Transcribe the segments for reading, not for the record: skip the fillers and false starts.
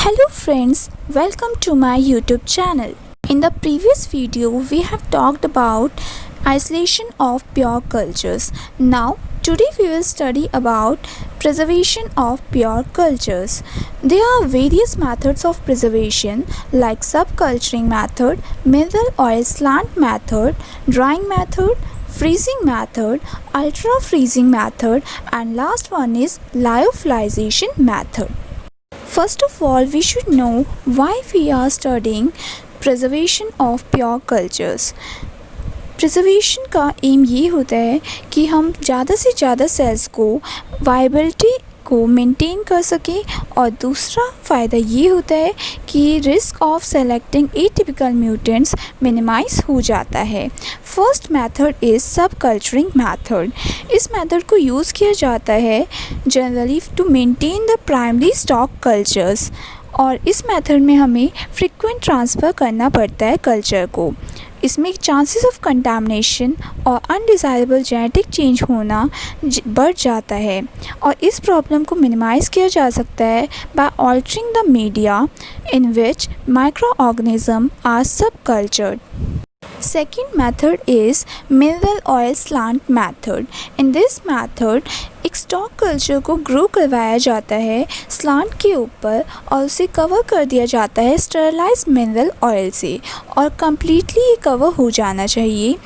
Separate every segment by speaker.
Speaker 1: Hello friends, welcome to my YouTube channel. In the previous video, we have talked about isolation of pure cultures. Now, today we will study about preservation of pure cultures. There are various methods of preservation like subculturing method, mineral oil slant method, drying method, freezing method, ultra freezing method, and last one is lyophilization method. First of all, we should know why we are studying preservation of pure cultures. Preservation का M ये होता है कि हम ज़्यादा से ज़्यादा sales को वायबिलिटी को मेंटेन कर सकें और दूसरा फ़ायदा ये होता है कि risk of selecting atypical mutants minimise हो जाता है। First method is sub culturing method. इस मेथड को यूज़ किया जाता है generally to maintain the primary stock cultures और इस मेथड में हमें फ्रीक्वेंट ट्रांसफ़र करना पड़ता है कल्चर को। इसमें चांसेस ऑफ कंटामिनेशन और अनडिज़ायरेबल जेनेटिक चेंज होना बढ़ जाता है और इस प्रॉब्लम को मिनिमाइज़ किया जा सकता है by altering the media in which microorganism are subcultured. Second method is mineral oil slant method. In this method एक स्टॉक कल्चर को ग्रो करवाया जाता है स्लांट के ऊपर और उसे कवर कर दिया जाता है स्टरलाइज मिनरल ऑयल से और कम्प्लीटली ये कवर हो जाना चाहिए।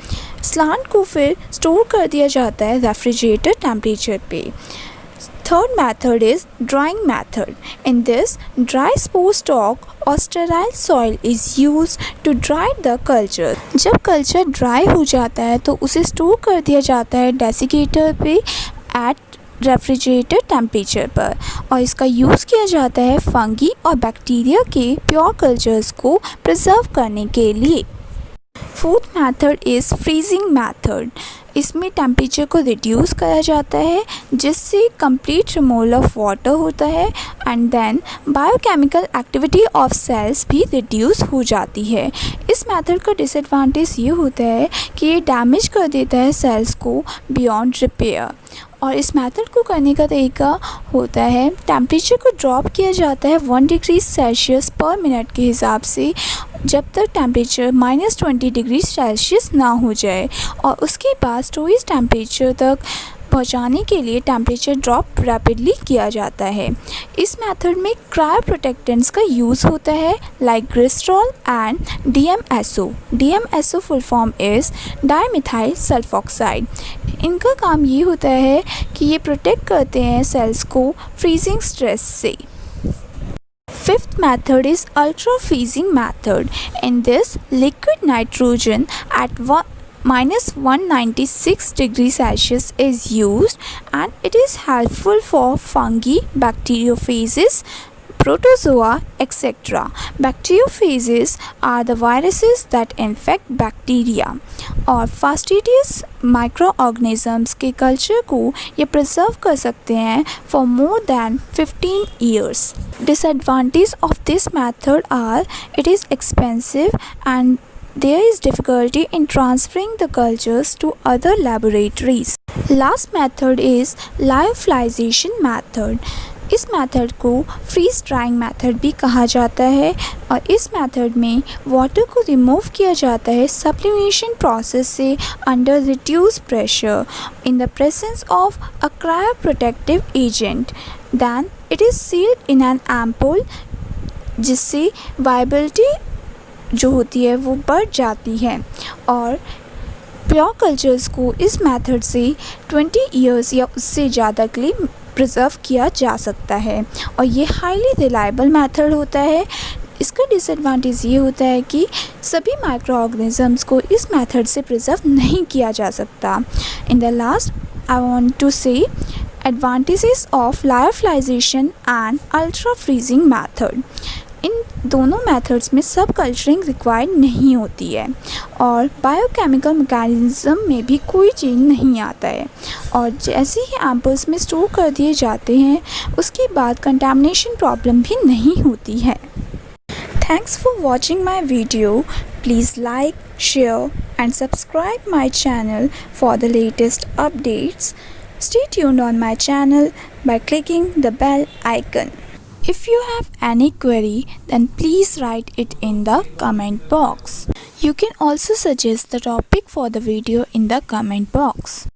Speaker 1: स्लांट को फिर स्टोर कर दिया जाता है रेफ्रिजरेटर टेम्परेचर पे। Third method is drying method. In this, dry spore stalk or sterile soil is used to dry the culture. जब कल्चर ड्राई हो जाता है तो उसे स्टोर कर दिया जाता है डेसिकेटर पे एट रेफ्रिजरेटर टेम्परेचर पर और इसका यूज़ किया जाता है फंगी और बैक्टीरिया के प्योर कल्चर्स को प्रिजर्व करने के लिए। Fourth method is freezing method. इसमें टेम्परेचर को रिड्यूस करा जाता है जिससे कंप्लीट रिमूवल ऑफ वाटर होता है and then biochemical activity of cells भी रिड्यूस हो जाती है। इस मेथड का डिसएडवांटेज ये होता है कि ये डैमेज कर देता है सेल्स को बियॉन्ड रिपेयर और इस मेथड को करने का तरीका होता है टेम्परेचर को ड्रॉप किया जाता है 1 डिग्री सेल्सियस पर मिनट के हिसाब से जब तक टेम्परेचर -20 डिग्री सेल्सियस ना हो जाए और उसके बाद स्टोरेज टेम्परेचर तक पहुंचाने के लिए टेम्परेचर ड्रॉप रैपिडली किया जाता है। इस मेथड में क्रायो प्रोटेक्टेंट्स का यूज़ होता है like glycerol and DMSO। DMSO full form is dimethyl sulphoxide. इनका काम ये होता है कि ये प्रोटेक्ट करते हैं सेल्स को फ्रीजिंग स्ट्रेस से। Fifth method is ultra freezing method. In this, liquid nitrogen at -196 degrees Celsius is used and it is helpful for fungi, bacteriophages, protozoa, etc. Bacteriophages are the viruses that infect bacteria और fastidious microorganisms के culture को ये preserve कर सकते हैं for more than 15 years. Disadvantages of this method are it is expensive and there is difficulty in transferring the cultures to other laboratories. Last method is lyophilization method. इस method को freeze drawing method भी कहा जाता है और इस method में water को रिमूव किया जाता है सब्लिमेशन प्रोसेस से under reduce pressure in the presence of a cryoprotective agent then it is sealed in an ampoule जिससे वायबिलिटी जो होती है वो बढ़ जाती है और प्योर कल्चर्स को इस मेथड से 20 ईयर्स या उससे ज़्यादा के लिए प्रिजर्व किया जा सकता है और ये हाईली रिलायबल मेथड होता है। इसका डिसएडवांटेज ये होता है कि सभी माइक्रो ऑर्गेनिजम्स को इस मेथड से प्रिजर्व नहीं किया जा सकता। In the last I want to say advantages of lyophilization and ultra freezing method. इन दोनों मेथड्स में सब कल्चरिंग रिक्वायर्ड नहीं होती है और बायोकेमिकल मैकेनिज्म में भी कोई चेंज नहीं आता है और जैसे ही एम्पल्स में स्टोर कर दिए जाते हैं उसके बाद कंटामिनेशन प्रॉब्लम भी नहीं होती है। Thanks for watching my video. Please like, share and subscribe my channel for the latest updates. Stay tuned on my channel by clicking the bell icon. If you have any query, then please write it in the comment box. You can also suggest the topic for the video in the comment box.